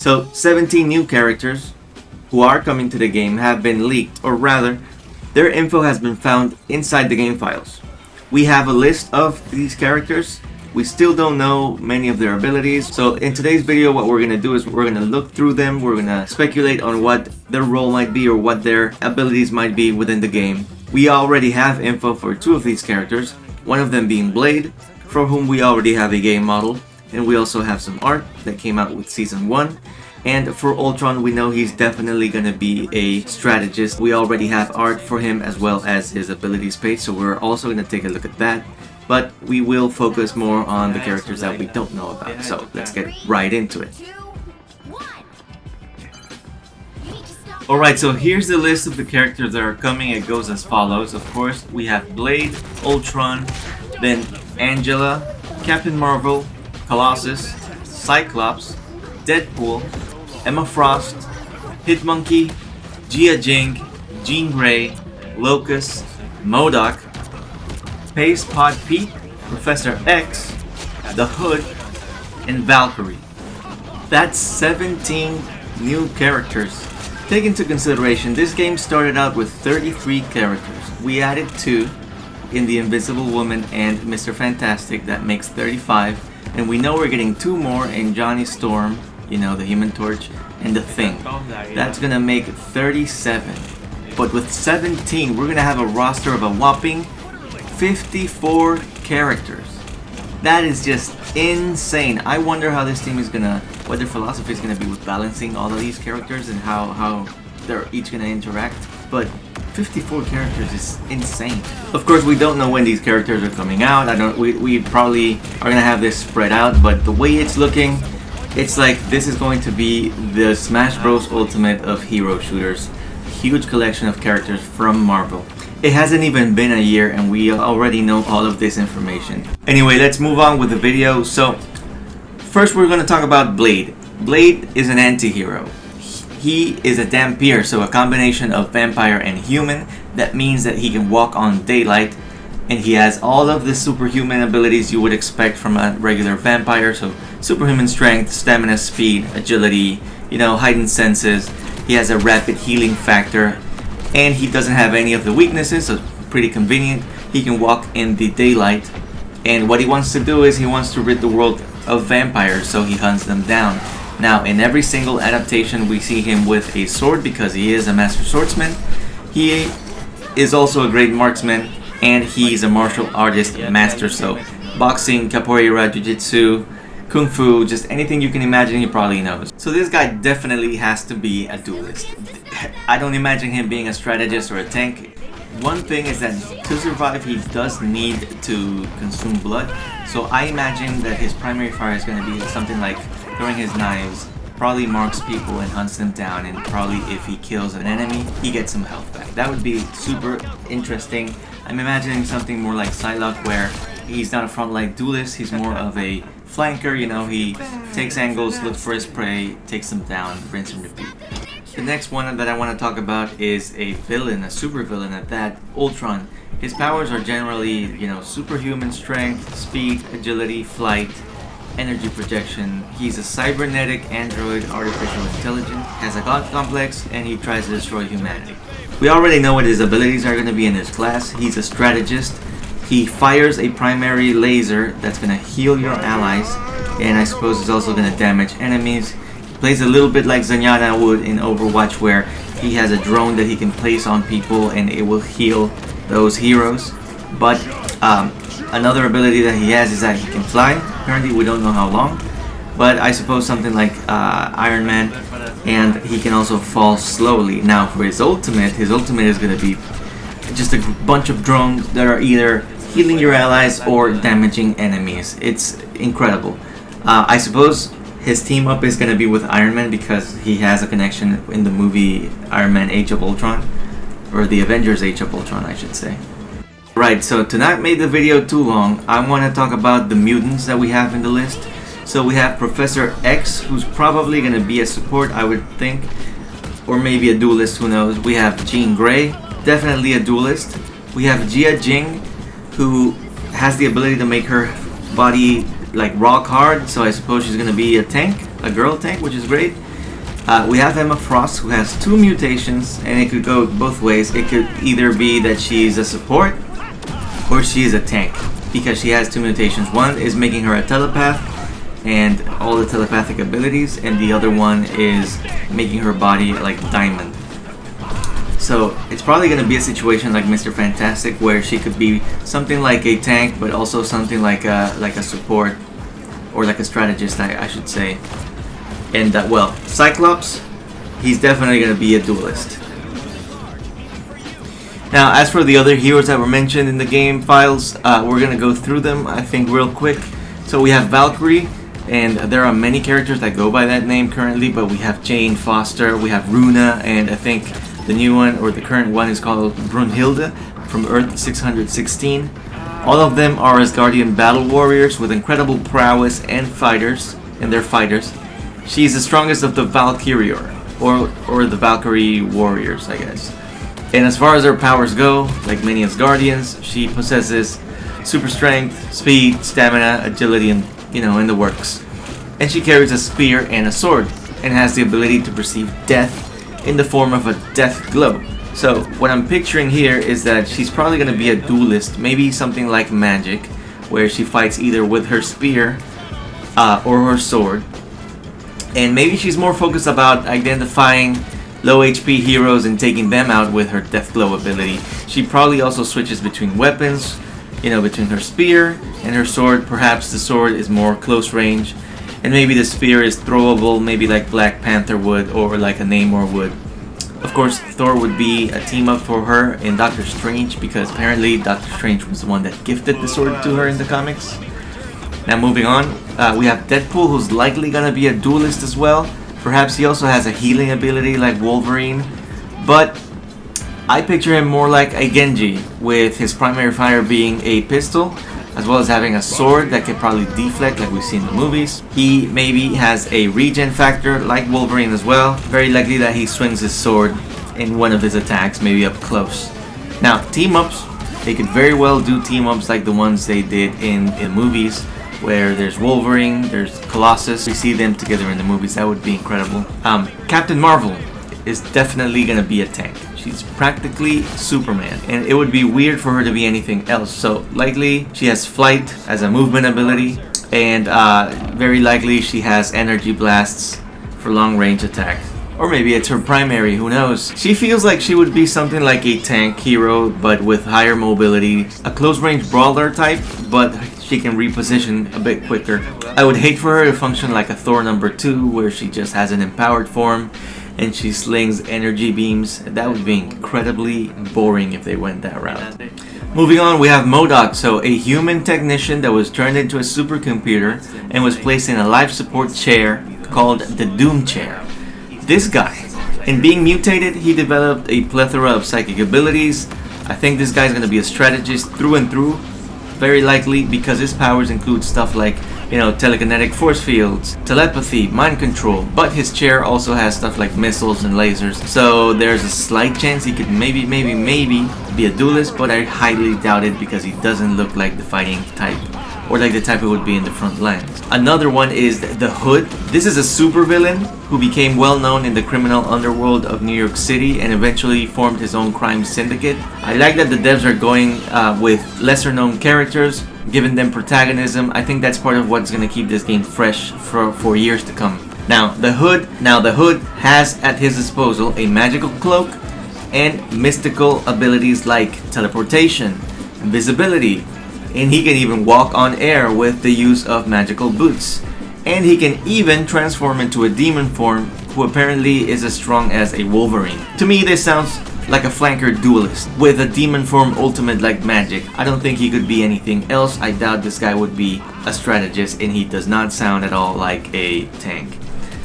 So 17 new characters who are coming to the game have been leaked, or rather, their info has been found inside the game files. We have a list of these characters. We still don't know many of their abilities. So in today's video, what we're gonna do is we're gonna look through them. We're gonna speculate on what their role might be or what their abilities might be within the game. We already have info for two of these characters, one of them being Blade, for whom we already have a game model. And we also have some art that came out with Season 1. And for Ultron, we know he's definitely going to be a strategist. We already have art for him as well as his abilities page, so we're also going to take a look at that. But we will focus more on the characters that we don't know about, so let's get right into it. Alright, so here's the list of the characters that are coming. It goes as follows. Of course, we have Blade, Ultron, then Angela, Captain Marvel, Colossus, Cyclops, Deadpool, Emma Frost, Hitmonkey, Jia Jing, Jean Grey, Locust, MODOK, Pace Pod Pete, Professor X, The Hood, and Valkyrie. That's 17 new characters. Take into consideration, this game started out with 33 characters. We added 2 in the Invisible Woman and Mr. Fantastic, that makes 35. And we know we're getting 2 more in Johnny Storm, you know, the Human Torch, and the Thing. That's gonna make 37. But with 17, we're gonna have a roster of a whopping 54 characters. That is just insane. I wonder how this team is gonna, what their philosophy is gonna be with balancing all of these characters and how they're each gonna interact. But 54 characters is insane. Of course, we don't know when these characters are coming out. We probably are gonna have this spread out, but the way it's looking, it's like this is going to be the Smash Bros. Ultimate of hero shooters. Huge collection of characters from Marvel. It hasn't even been a year and we already know all of this information. Anyway, let's move on with the video. So, first we're gonna talk about Blade. Blade is an anti-hero. He is a Dhampir, so a combination of vampire and human. That means that he can walk on daylight, and he has all of the superhuman abilities you would expect from a regular vampire. So superhuman strength, stamina, speed, agility, you know, heightened senses. He has a rapid healing factor, and he doesn't have any of the weaknesses, so pretty convenient. He can walk in the daylight, and what he wants to do is he wants to rid the world of vampires, so he hunts them down. Now, in every single adaptation, we see him with a sword because he is a master swordsman. He is also a great marksman, and he's a martial artist master. So, boxing, capoeira, jiu-jitsu, kung fu, just anything you can imagine, he probably knows. So this guy definitely has to be a duelist. I don't imagine him being a strategist or a tank. One thing is that to survive, he does need to consume blood. So I imagine that his primary fire is going to be something like throwing his knives, probably marks people and hunts them down, and probably if he kills an enemy, he gets some health back. That would be super interesting. I'm imagining something more like Psylocke, where he's not a front-line duelist, he's more of a flanker, you know, he takes angles, looks for his prey, takes them down, rinse and repeat. The next one that I want to talk about is a villain, a super villain at that, Ultron. His powers are generally, you know, superhuman strength, speed, agility, flight, energy projection. He's a cybernetic android artificial intelligence, has a god complex, and he tries to destroy humanity. We already know what his abilities are going to be in this class. He's a strategist. He fires a primary laser that's going to heal your allies, and I suppose it's also going to damage enemies. He plays a little bit like Zenyatta would in Overwatch, where he has a drone that he can place on people and it will heal those heroes. But another ability that he has is that he can fly. Apparently we don't know how long, but I suppose something like Iron Man, and he can also fall slowly. Now for his ultimate is going to be just a bunch of drones that are either healing your allies or damaging enemies. It's incredible. I suppose his team up is going to be with Iron Man because he has a connection in the movie Iron Man Age of Ultron, or the Avengers Age of Ultron I should say. Right, so to not make the video too long, I want to talk about the mutants that we have in the list. So we have Professor X, who's probably going to be a support, I would think, or maybe a duelist, who knows. We have Jean Grey, definitely a duelist. We have Jia Jing, who has the ability to make her body like rock hard, so I suppose she's going to be a tank, a girl tank, which is great. We have Emma Frost, who has 2 mutations, and it could go both ways. It could either be that she's a support or she is a tank, because she has 2 mutations. One is making her a telepath and all the telepathic abilities, and the other one is making her body like diamond. So it's probably going to be a situation like Mr. Fantastic, where she could be something like a tank, but also something like a support, or like a strategist, I should say. And well, Cyclops, he's definitely going to be a duelist. Now, as for the other heroes that were mentioned in the game files, we're going to go through them, I think, real quick. So we have Valkyrie, and there are many characters that go by that name currently, but we have Jane Foster, we have Runa, and I think the new one, or the current one, is called Brunhilde from Earth 616. All of them are Asgardian battle warriors with incredible prowess and fighters, and they're fighters. She's the strongest of the Valkyrior, or the Valkyrie warriors, I guess. And as far as her powers go, like many Asgardians, she possesses super strength, speed, stamina, agility, and in the works. And she carries a spear and a sword, and has the ability to perceive death in the form of a death glow. So what I'm picturing here is that she's probably going to be a duelist, maybe something like magic, where she fights either with her spear or her sword. And maybe she's more focused about identifying low HP heroes and taking them out with her death glow ability. She probably also switches between weapons, between her spear and her sword. Perhaps the sword is more close range, and maybe the spear is throwable, maybe like Black Panther would, or like a Namor would. Of course, Thor would be a team up for her in Doctor Strange, because apparently Doctor Strange was the one that gifted the sword to her in the comics. Now moving on, we have Deadpool, who's likely gonna be a duelist as well. Perhaps he also has a healing ability like Wolverine, but I picture him more like a Genji, with his primary fire being a pistol, as well as having a sword that can probably deflect like we've seen in the movies. He maybe has a regen factor like Wolverine as well. Very likely that he swings his sword in one of his attacks, maybe up close. Now, team-ups, they could very well do team-ups like the ones they did in movies, where there's Wolverine, there's Colossus. We see them together in the movies. That would be incredible. Captain Marvel is definitely gonna be a tank. She's practically Superman, and it would be weird for her to be anything else. So likely she has flight as a movement ability, and very likely she has energy blasts for long range attacks. Or maybe it's her primary, who knows. She feels like she would be something like a tank hero, but with higher mobility. A close range brawler type, but she can reposition a bit quicker. I would hate for her to function like a Thor number 2, where she just has an empowered form and she slings energy beams. That would be incredibly boring if they went that route. Moving on, we have MODOK, so a human technician that was turned into a supercomputer and was placed in a life support chair called the Doom Chair. This guy, in being mutated, he developed a plethora of psychic abilities. I think this guy's gonna be a strategist through and through, very likely, because his powers include stuff like, telekinetic force fields, telepathy, mind control, but his chair also has stuff like missiles and lasers. So there's a slight chance he could maybe be a duelist, but I highly doubt it, because he doesn't look like the fighting type, or like the type it would be in the front lines. Another one is the Hood. This is a supervillain who became well known in the criminal underworld of New York City and eventually formed his own crime syndicate. I like that the devs are going with lesser known characters, giving them protagonism. I think that's part of what's going to keep this game fresh for years to come. Now the Hood has at his disposal a magical cloak and mystical abilities like teleportation, invisibility, and he can even walk on air with the use of magical boots. And he can even transform into a demon form, who apparently is as strong as a Wolverine. To me, this sounds like a flanker duelist with a demon form ultimate like magic. I don't think he could be anything else. I doubt this guy would be a strategist, and he does not sound at all like a tank.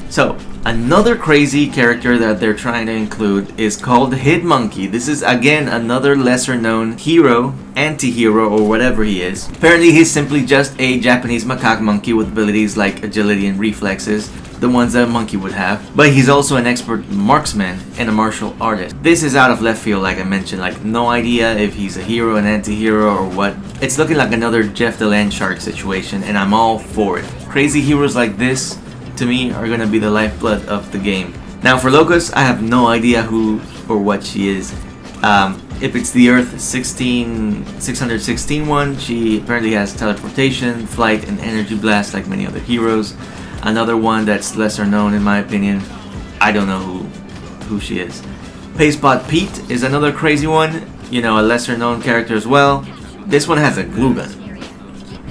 So, another crazy character that they're trying to include is called Hitmonkey. This is again another lesser known hero, anti-hero, or whatever he is. Apparently he's simply just a Japanese macaque monkey with abilities like agility and reflexes, the ones that a monkey would have. But he's also an expert marksman and a martial artist. This is out of left field, like I mentioned, like no idea if he's a hero, an anti-hero, or what. It's looking like another Jeff the Land Shark situation, and I'm all for it. Crazy heroes like this, to me, are gonna be the lifeblood of the game. Now for Locust, I have no idea who or what she is. If it's the Earth 616 one, she apparently has teleportation, flight, and energy blast like many other heroes. Another one that's lesser known in my opinion, I don't know who she is. Pacebot Pete is another crazy one, you know, a lesser known character as well. This one has a glue gun.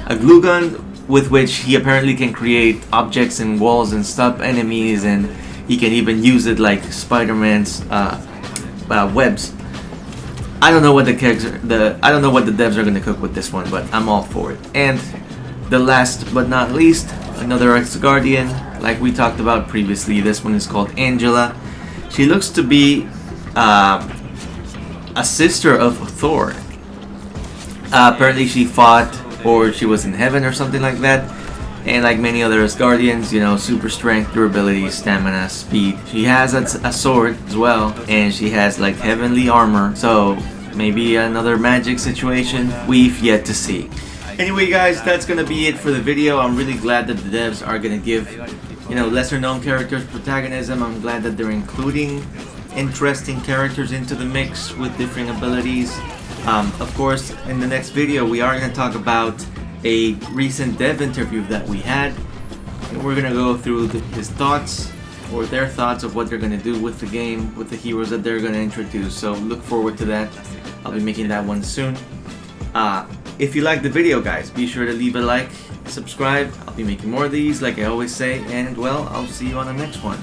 A glue gun with which he apparently can create objects and walls and stop enemies, and he can even use it like Spider-Man's webs. I don't know what the devs are gonna cook with this one, but I'm all for it. And the last but not least, another ex-Guardian, like we talked about previously. This one is called Angela. She looks to be a sister of Thor. Apparently she fought, or she was in heaven or something like that. And like many other Asgardians, you know, super strength, durability, stamina, speed. She has a sword as well, and she has like heavenly armor. So maybe another magic situation. We've yet to see. Anyway guys, that's gonna be it for the video. I'm really glad that the devs are gonna give, you know, lesser known characters protagonism. I'm glad that they're including interesting characters into the mix with different abilities. Of course, in the next video we are gonna talk about a recent dev interview that we had, and we're gonna go through his thoughts, or their thoughts of what they're gonna do with the game, with the heroes that they're gonna introduce. So look forward to that. I'll be making that one soon. If you liked the video guys, be sure to leave a like, subscribe. I'll be making more of these like I always say, and well, I'll see you on the next one.